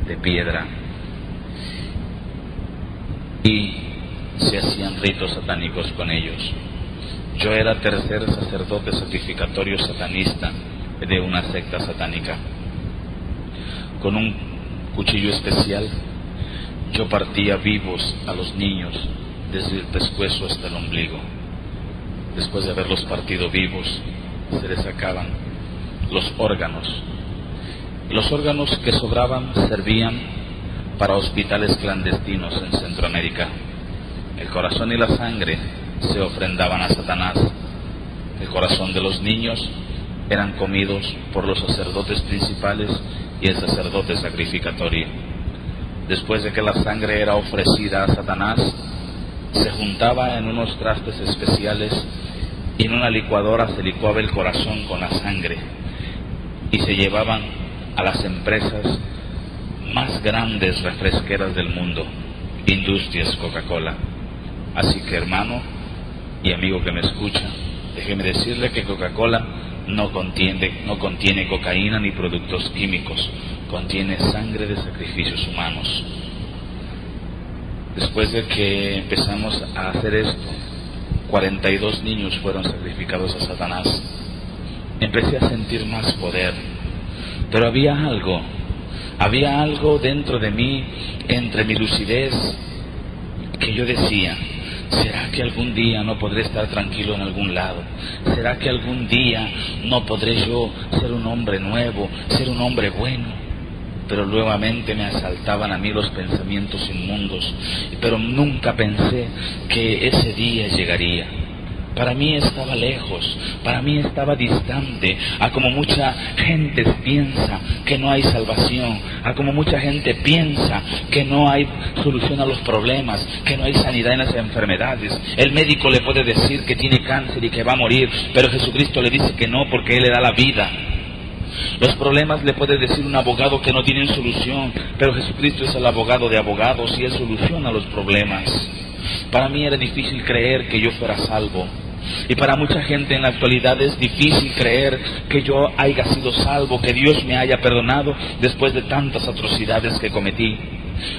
de piedra y se hacían ritos satánicos con ellos. Yo era tercer sacerdote sacrificatorio satanista de una secta satánica. Con un cuchillo especial, yo partía vivos a los niños desde el pescuezo hasta el ombligo. Después de haberlos partido vivos, se les sacaban los órganos. Los órganos que sobraban servían para hospitales clandestinos en Centroamérica. El corazón y la sangre se ofrendaban a Satanás. El corazón de los niños eran comidos por los sacerdotes principales y el sacerdote sacrificatorio. Después de que la sangre era ofrecida a Satanás, se juntaba en unos trastes especiales y en una licuadora se licuaba el corazón con la sangre y se llevaban a las empresas más grandes refresqueras del mundo, Industrias Coca-Cola. Así que, hermano y amigo que me escucha, déjeme decirle que Coca-Cola no contiene cocaína ni productos químicos, contiene sangre de sacrificios humanos. Después de que empezamos a hacer esto, 42 niños fueron sacrificados a Satanás. Empecé a sentir más poder, pero había algo dentro de mí, entre mi lucidez, que yo decía: ¿será que algún día no podré estar tranquilo en algún lado? ¿Será que algún día no podré yo ser un hombre nuevo, ser un hombre bueno? Pero nuevamente me asaltaban a mí los pensamientos inmundos, pero nunca pensé que ese día llegaría. Para mí estaba lejos, para mí estaba distante, a como mucha gente piensa que no hay salvación, a como mucha gente piensa que no hay solución a los problemas, que no hay sanidad en las enfermedades. El médico le puede decir que tiene cáncer y que va a morir, pero Jesucristo le dice que no, porque Él le da la vida. Los problemas le puede decir un abogado que no tienen solución, pero Jesucristo es el abogado de abogados y Él soluciona los problemas. Para mí era difícil creer que yo fuera salvo. Y para mucha gente en la actualidad es difícil creer que yo haya sido salvo, que Dios me haya perdonado después de tantas atrocidades que cometí.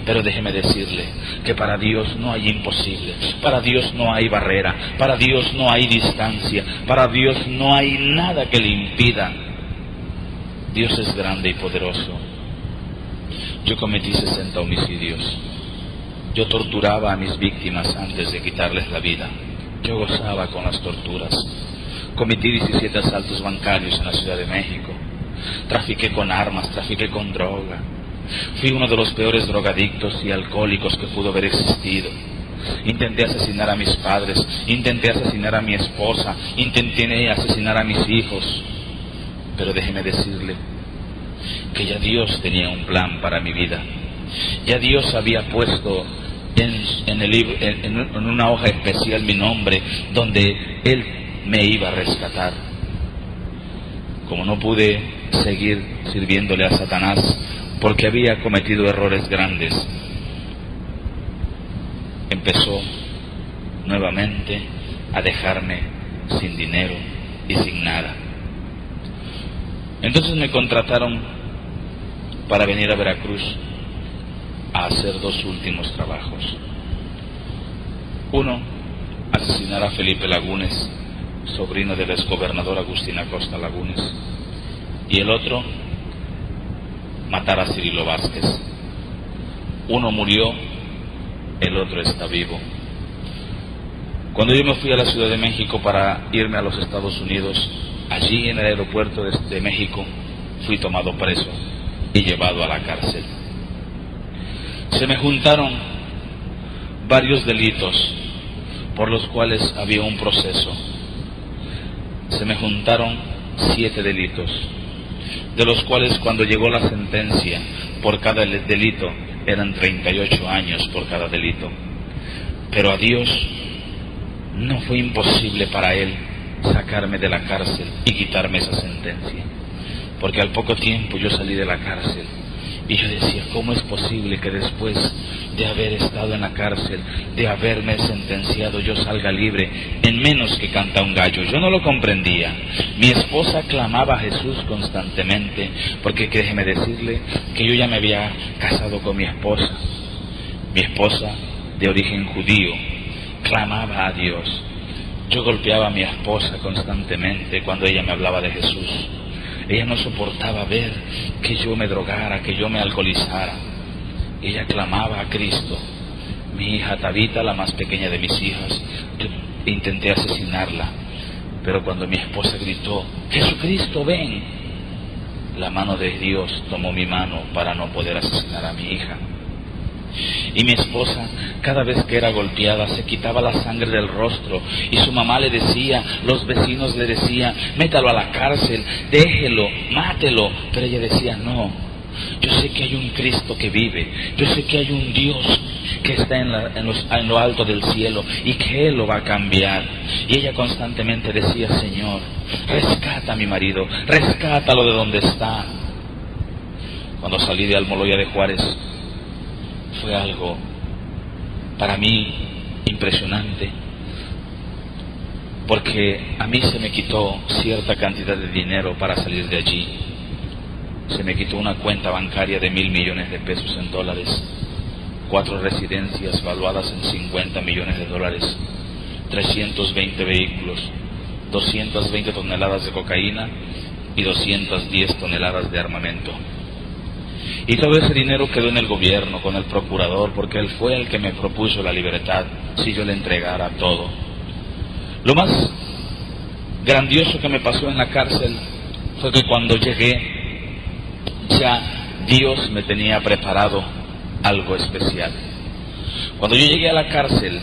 Pero déjeme decirle que para Dios no hay imposible, para Dios no hay barrera, para Dios no hay distancia, para Dios no hay nada que le impida. Dios es grande y poderoso. Yo cometí 60 homicidios. Yo torturaba a mis víctimas antes de quitarles la vida. Yo gozaba con las torturas. Cometí 17 asaltos bancarios en la Ciudad de México. trafiqué con armas, trafiqué con droga. Fui uno de los peores drogadictos y alcohólicos que pudo haber existido. Intenté asesinar a mis padres, intenté asesinar a mi esposa, intenté asesinar a mis hijos. Pero déjeme decirle que ya Dios tenía un plan para mi vida. Ya Dios había puesto en una hoja especial mi nombre, donde Él me iba a rescatar. Como no pude seguir sirviéndole a Satanás, porque había cometido errores grandes, empezó nuevamente a dejarme sin dinero y sin nada. Entonces me contrataron para venir a Veracruz a hacer dos últimos trabajos. Uno, asesinar a Felipe Lagunes, sobrino del exgobernador Agustín Acosta Lagunes, y el otro, matar a Cirilo Vázquez. Uno murió, el otro está vivo. Cuando yo me fui a la Ciudad de México para irme a los Estados Unidos, allí en el aeropuerto de México fui tomado preso y llevado a la cárcel. Se me juntaron varios delitos por los cuales había un proceso. Se me juntaron 7 delitos, de los cuales cuando llegó la sentencia por cada delito eran 38 años por cada delito. Pero a Dios no fue imposible para Él sacarme de la cárcel y quitarme esa sentencia, porque al poco tiempo yo salí de la cárcel y yo decía, ¿cómo es posible que después de haber estado en la cárcel, de haberme sentenciado, yo salga libre en menos que canta un gallo? Yo no lo comprendía. Mi esposa clamaba a Jesús constantemente, porque déjeme decirle que yo ya me había casado con mi esposa. Mi esposa, de origen judío, clamaba a Dios. Yo golpeaba a mi esposa constantemente cuando ella me hablaba de Jesús. Ella no soportaba ver que yo me drogara, que yo me alcoholizara. Ella clamaba a Cristo. Mi hija Tabita, la más pequeña de mis hijas, yo intenté asesinarla, pero cuando mi esposa gritó, Jesucristo, ven, la mano de Dios tomó mi mano para no poder asesinar a mi hija. Y mi esposa, cada vez que era golpeada, se quitaba la sangre del rostro, y su mamá le decía, los vecinos le decían, métalo a la cárcel, déjelo, mátelo. Pero ella decía, no, yo sé que hay un Cristo que vive, yo sé que hay un Dios que está en lo alto del cielo y que Él lo va a cambiar. Y ella constantemente decía, Señor, rescata a mi marido, rescátalo de donde está. Cuando salí de Almoloya de Juárez, fue algo para mí impresionante, porque a mí se me quitó cierta cantidad de dinero para salir de allí. Se me quitó una cuenta bancaria de 1,000 millones de pesos en dólares, 4 residencias valuadas en 50 millones de dólares, 320 vehículos, 220 toneladas de cocaína y 210 toneladas de armamento. Y todo ese dinero quedó en el gobierno, con el procurador, porque él fue el que me propuso la libertad si yo le entregara todo. Lo más grandioso que me pasó en la cárcel fue que cuando llegué, ya Dios me tenía preparado algo especial. Cuando yo llegué a la cárcel,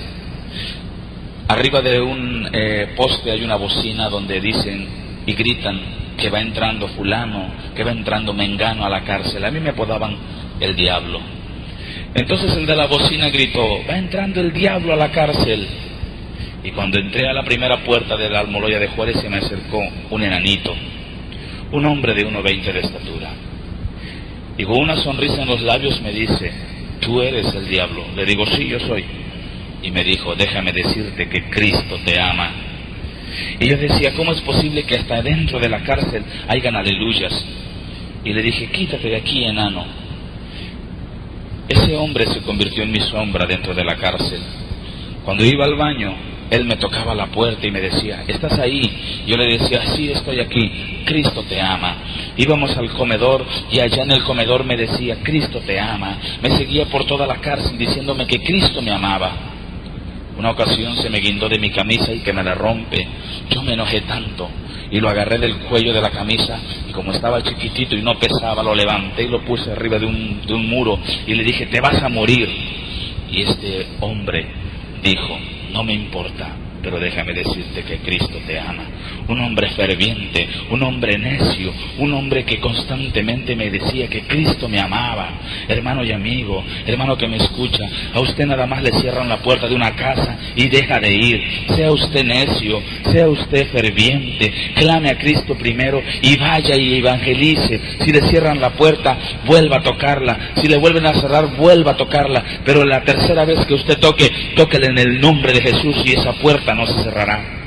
arriba de un poste hay una bocina donde dicen y gritan que va entrando fulano, que va entrando mengano a la cárcel. A mí me apodaban el diablo. Entonces el de la bocina gritó, va entrando el diablo a la cárcel. Y cuando entré a la primera puerta de la Almoloya de Juárez, se me acercó un enanito, un hombre de 1,20 de estatura, y con una sonrisa en los labios me dice, ¿tú eres el diablo? Le digo, sí, yo soy. Y me dijo, déjame decirte que Cristo te ama. Y yo decía, ¿cómo es posible que hasta dentro de la cárcel hayan aleluyas? Y le dije, quítate de aquí, enano. Ese hombre se convirtió en mi sombra dentro de la cárcel. Cuando iba al baño, él me tocaba la puerta y me decía, ¿estás ahí? Yo le decía, sí, estoy aquí, Cristo te ama. Íbamos al comedor y allá en el comedor me decía, Cristo te ama. Me seguía por toda la cárcel diciéndome que Cristo me amaba. Una ocasión se me guindó de mi camisa y que me la rompe. Yo me enojé tanto y lo agarré del cuello de la camisa y como estaba chiquitito y no pesaba, lo levanté y lo puse arriba de un muro y le dije, te vas a morir. Y este hombre dijo, no me importa, pero déjame decirte que Cristo te ama. Un hombre ferviente, un hombre necio, un hombre que constantemente me decía que Cristo me amaba. Hermano y amigo, hermano que me escucha, a usted nada más le cierran la puerta de una casa y deja de ir. Sea usted necio, sea usted ferviente, clame a Cristo primero y vaya y evangelice. Si le cierran la puerta, vuelva a tocarla. Si le vuelven a cerrar, vuelva a tocarla. Pero la tercera vez que usted toque, tóquele en el nombre de Jesús y esa puerta no se cerrará.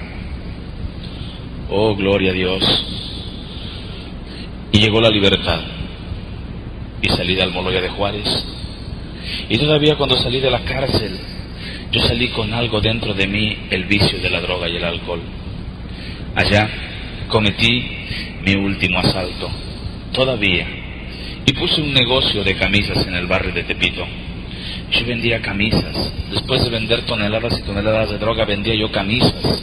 Oh, gloria a Dios. Y llegó la libertad. Y salí de Almoloya de Juárez. Y todavía cuando salí de la cárcel, yo salí con algo dentro de mí, el vicio de la droga y el alcohol. Allá cometí mi último asalto. Todavía. Y puse un negocio de camisas en el barrio de Tepito. Yo vendía camisas. Después de vender toneladas y toneladas de droga, vendía yo camisas.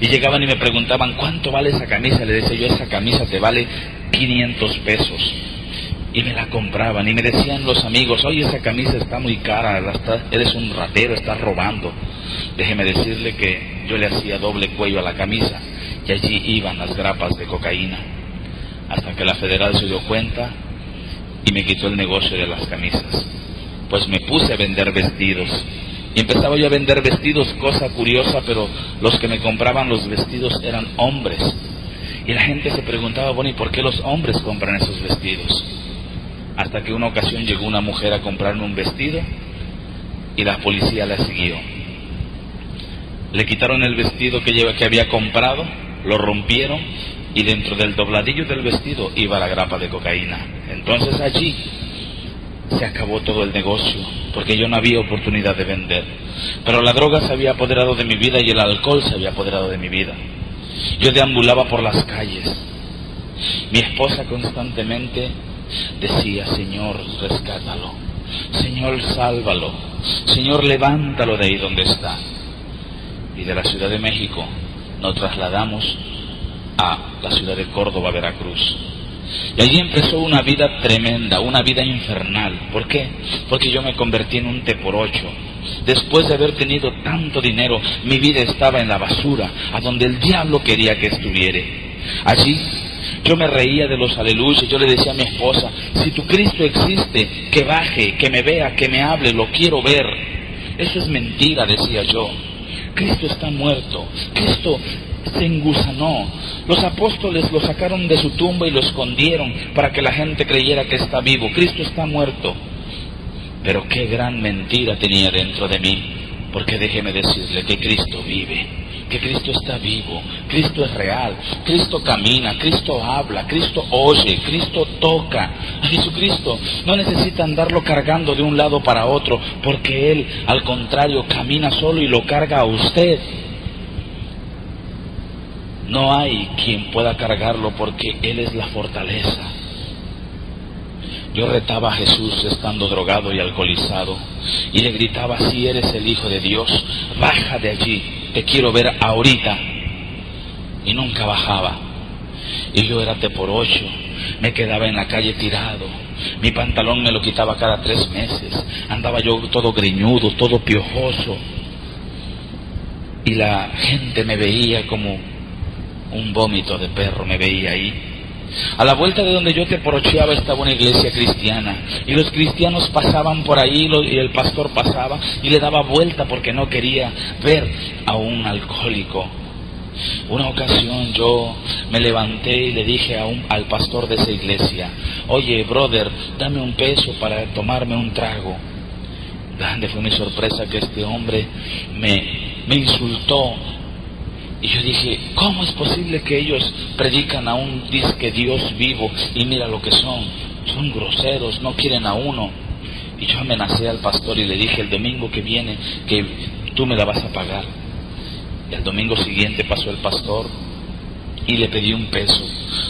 Y llegaban y me preguntaban, ¿cuánto vale esa camisa? Le decía yo, esa camisa te vale 500 pesos. Y me la compraban. Y me decían los amigos, oye, esa camisa está muy cara, eres un ratero, estás robando. Déjeme decirle que yo le hacía doble cuello a la camisa. Y allí iban las grapas de cocaína. Hasta que la federal se dio cuenta y me quitó el negocio de las camisas. Pues me puse a vender vestidos. Y empezaba yo a vender vestidos, cosa curiosa, pero los que me compraban los vestidos eran hombres. Y la gente se preguntaba, bueno, ¿y por qué los hombres compran esos vestidos? Hasta que una ocasión llegó una mujer a comprarme un vestido y la policía la siguió. Le quitaron el vestido que había comprado, lo rompieron y dentro del dobladillo del vestido iba la grapa de cocaína. Entonces allí se acabó todo el negocio, porque yo no había oportunidad de vender. Pero la droga se había apoderado de mi vida y el alcohol se había apoderado de mi vida. Yo deambulaba por las calles. Mi esposa constantemente decía, Señor, rescátalo. Señor, sálvalo. Señor, levántalo de ahí donde está. Y de la Ciudad de México nos trasladamos a la ciudad de Córdoba, Veracruz. Y allí empezó una vida tremenda, una vida infernal. ¿Por qué? Porque yo me convertí en un T por 8. Después de haber tenido tanto dinero, mi vida estaba en la basura, a donde el diablo quería que estuviera. Allí yo me reía de los aleluyas. Yo le decía a mi esposa, si tu Cristo existe, que baje, que me vea, que me hable, lo quiero ver. Eso es mentira, decía yo. Cristo está muerto. Cristo se engusanó. Los apóstoles lo sacaron de su tumba y lo escondieron para que la gente creyera que está vivo. Cristo está muerto. Pero qué gran mentira tenía dentro de mí, porque déjeme decirle que Cristo vive, que Cristo está vivo, Cristo es real, Cristo camina, Cristo habla, Cristo oye, Cristo toca. A Jesucristo no necesita andarlo cargando de un lado para otro, porque Él, al contrario, camina solo y lo carga a usted. No hay quien pueda cargarlo porque Él es la fortaleza. Yo retaba a Jesús estando drogado y alcoholizado y le gritaba, si eres el Hijo de Dios, baja de allí, te quiero ver ahorita. Y nunca bajaba. Y yo era T por 8, me quedaba en la calle tirado, mi pantalón me lo quitaba cada 3 meses, andaba yo todo greñudo, todo piojoso. Y la gente me veía como un vómito de perro, me veía ahí. A la vuelta de donde yo te porocheaba estaba una iglesia cristiana y los cristianos pasaban por ahí y el pastor pasaba y le daba vuelta porque no quería ver a un alcohólico. Una ocasión yo me levanté y le dije al pastor de esa iglesia, oye brother, dame un peso para tomarme un trago. Grande fue mi sorpresa que este hombre me insultó. Y yo dije, ¿cómo es posible que ellos predican a un disque Dios vivo y mira lo que son? Son groseros, no quieren a uno. Y yo amenacé al pastor y le dije, el domingo que viene, que tú me la vas a pagar. Y al domingo siguiente pasó el pastor y le pedí un peso.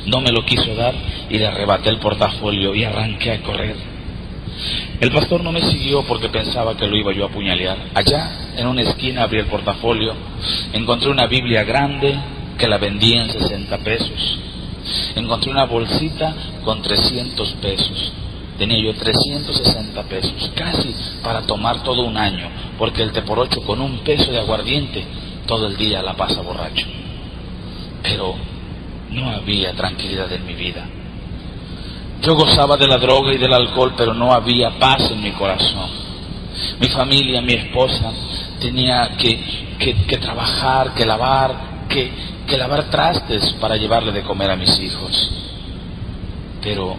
No me lo quiso dar y le arrebaté el portafolio y arranqué a correr. El pastor no me siguió porque pensaba que lo iba yo a apuñalear. Allá en una esquina abrí el portafolio, encontré una Biblia grande que la vendía en 60 pesos. Encontré una bolsita con 300 pesos. Tenía yo 360 pesos, casi para tomar todo un año, porque el teporocho con un peso de aguardiente todo el día la pasa borracho. Pero no había tranquilidad en mi vida. Yo gozaba de la droga y del alcohol, pero no había paz en mi corazón. Mi familia, mi esposa, tenía que trabajar, que lavar, que lavar trastes para llevarle de comer a mis hijos. Pero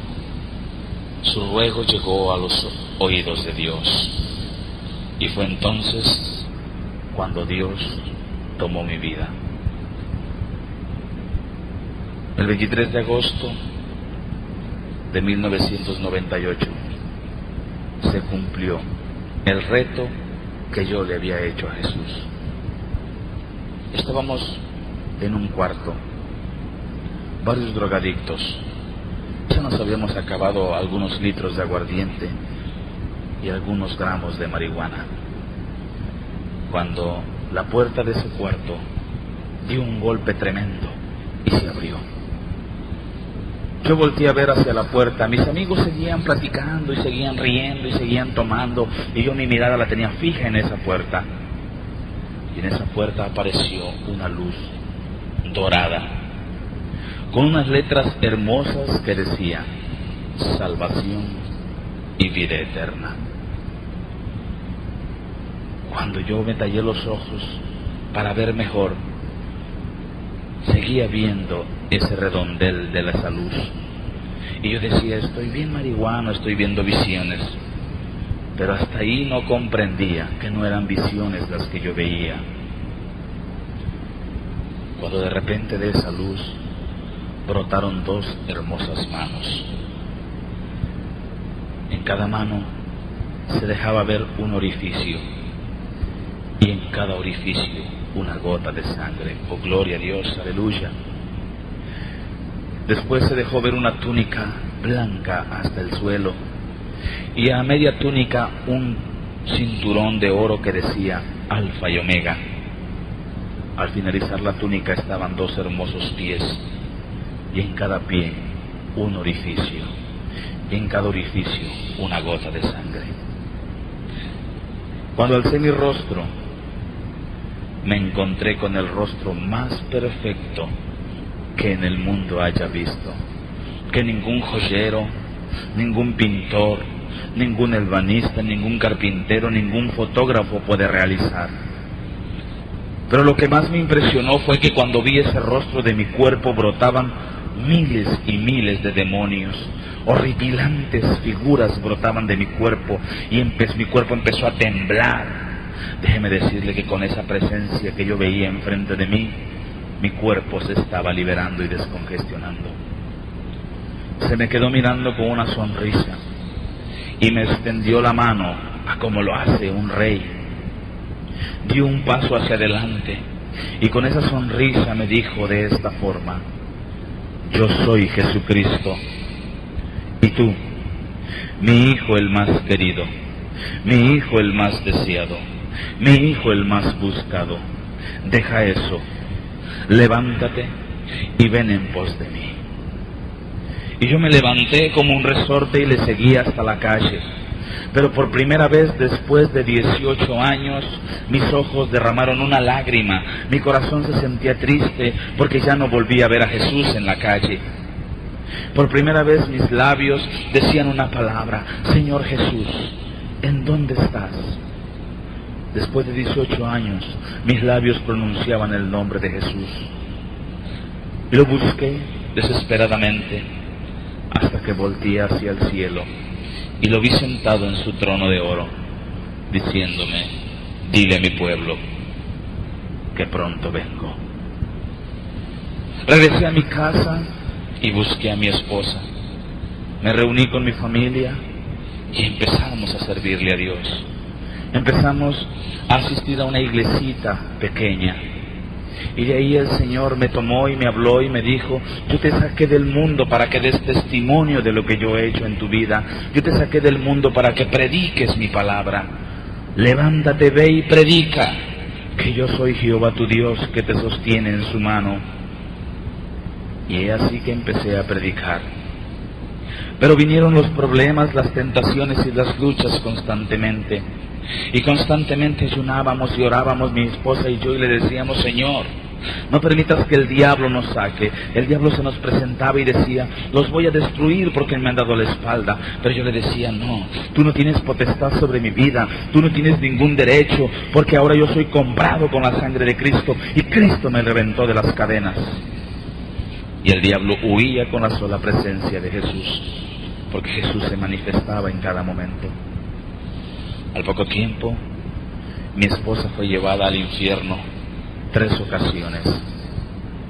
su ruego llegó a los oídos de Dios. Y fue entonces cuando Dios tomó mi vida. El 23 de agosto de 1998 se cumplió el reto que yo le había hecho a Jesús. Estábamos en un cuarto, varios drogadictos. Ya nos habíamos acabado algunos litros de aguardiente y algunos gramos de marihuana, cuando la puerta de ese cuarto dio un golpe tremendo y se abrió. Yo volteé a ver hacia la puerta. Mis amigos seguían platicando y seguían riendo y seguían tomando, y yo mi mirada la tenía fija en esa puerta. Y en esa puerta apareció una luz dorada, con unas letras hermosas que decía: salvación y vida eterna. Cuando yo me tallé los ojos para ver mejor, seguía viendo ese redondel de esa luz. Y yo decía: estoy bien marihuano, estoy viendo visiones. Pero hasta ahí no comprendía que no eran visiones las que yo veía. Cuando de repente de esa luz brotaron dos hermosas manos. En cada mano se dejaba ver un orificio, y en cada orificio una gota de sangre. Oh, gloria a Dios, aleluya. Después se dejó ver una túnica blanca hasta el suelo, y a media túnica un cinturón de oro que decía Alfa y Omega. Al finalizar la túnica estaban dos hermosos pies, y en cada pie un orificio, y en cada orificio una gota de sangre. Cuando alcé mi rostro, me encontré con el rostro más perfecto que en el mundo haya visto, que ningún joyero, ningún pintor, ningún ebanista, ningún carpintero, ningún fotógrafo puede realizar. Pero lo que más me impresionó fue que cuando vi ese rostro, de mi cuerpo brotaban miles y miles de demonios. Horripilantes figuras brotaban de mi cuerpo, y mi cuerpo empezó a temblar. Déjeme decirle que con esa presencia que yo veía enfrente de mí, mi cuerpo se estaba liberando y descongestionando. Se me quedó mirando con una sonrisa y me extendió la mano a como lo hace un rey. Dio un paso hacia adelante y con esa sonrisa me dijo de esta forma: yo soy Jesucristo, y tú, mi hijo el más querido, mi hijo el más deseado, mi hijo el más buscado. Deja eso, levántate y ven en pos de mí. Y yo me levanté como un resorte y le seguí hasta la calle. Pero por primera vez después de 18 años, mis ojos derramaron una lágrima. Mi corazón se sentía triste porque ya no volví a ver a Jesús en la calle. Por primera vez mis labios decían una palabra: Señor Jesús, ¿en dónde estás? Después de 18 años, mis labios pronunciaban el nombre de Jesús. Y lo busqué desesperadamente hasta que volteé hacia el cielo y lo vi sentado en su trono de oro, diciéndome: dile a mi pueblo que pronto vengo. Regresé a mi casa y busqué a mi esposa. Me reuní con mi familia y empezamos a servirle a Dios. Empezamos a asistir a una iglesita pequeña. Y de ahí el Señor me tomó y me habló y me dijo: yo te saqué del mundo para que des testimonio de lo que yo he hecho en tu vida. Yo te saqué del mundo para que prediques mi palabra. levántate, ve y predica, que yo soy Jehová tu Dios, que te sostiene en su mano. Y es así que empecé a predicar. Pero vinieron los problemas, las tentaciones y las luchas constantemente. Y constantemente ayunábamos y orábamos, mi esposa y yo, y le decíamos: Señor, no permitas que el diablo nos saque. El diablo se nos presentaba y decía: los voy a destruir porque me han dado la espalda. Pero yo le decía: no, tú no tienes potestad sobre mi vida, tú no tienes ningún derecho, porque ahora yo soy comprado con la sangre de Cristo, y Cristo me reventó de las cadenas. Y el diablo huía con la sola presencia de Jesús, porque Jesús se manifestaba en cada momento. Al poco tiempo, mi esposa fue llevada al infierno 3 ocasiones.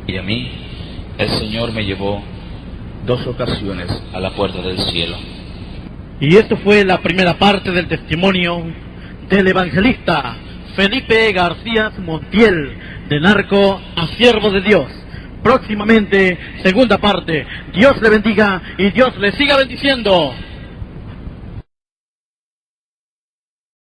Y a mí, el Señor me llevó 2 ocasiones a la puerta del cielo. Y esto fue la primera parte del testimonio del evangelista Felipe García Montiel, de narco a siervo de Dios. Próximamente, segunda parte. Dios le bendiga y Dios le siga bendiciendo.